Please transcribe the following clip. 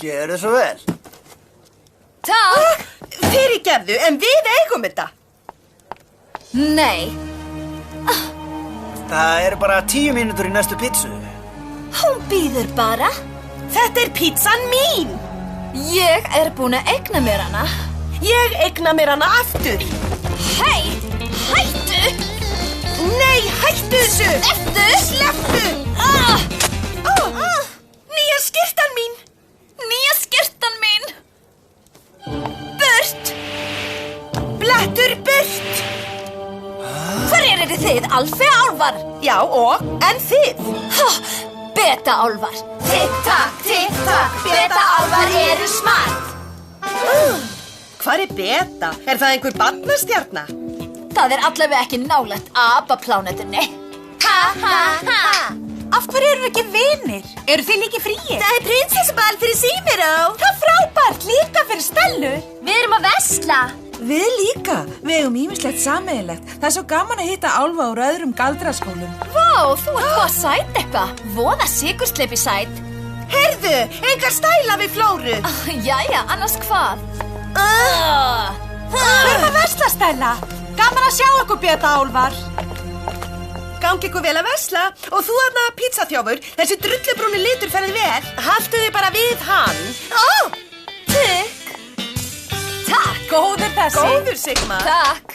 Gjörðu svo vel. Takk! Fyrirgefðu, en við eigum þetta. Nei, Það eru bara 10 mínútur í næstu pizzu. hún býður bara. Þetta er pizzan mín. Ég er búin að eigna mér hana. Ég eigna mér hana aftur. Hei, hættu! Nei, hættu þessu. Slepptu! Slepptu. Nýja skyrtan mín. Nýja skyrtan mín! Burt! Blettur burt. Hverjir eru þið, Alfeálfar? Já, en þið? Beta-álfar. Tikk-takk, tikk-takk, beta-álfar eru smart. Hvar er Beta? Er það einhver barnastjarna? Það er allavega ekki nálægt apaplánetunni. Ha, ha, ha. Af hverju eru ekki vinir? Eru þið líki fríir? Það er prinsessuball fyrir Símiró. Það er frábært, líka fyrir Stellu. Við erum að versla. Við líka. Við eigum ýmislegt sameiginlegt. Það er svo gaman að hitta álfa úr öðrum galdraskólum. Vá, þú ert hvað sæt eitthvað. Voða sykursleipi sæt. Heyrðu, engar stæla við Flóru. Jæja, annars hvað? Förum að versla, Stella. Gaman að sjá ykkur, beta-álfar. Gangi ykkur vel að versla. Og þú aðna pizzaþjófur, þessi drullubrúni litur ferði vel. Haltu þið bara við hann. Tikk. Takk. Góður þessi. Góður, Sigmar. Takk.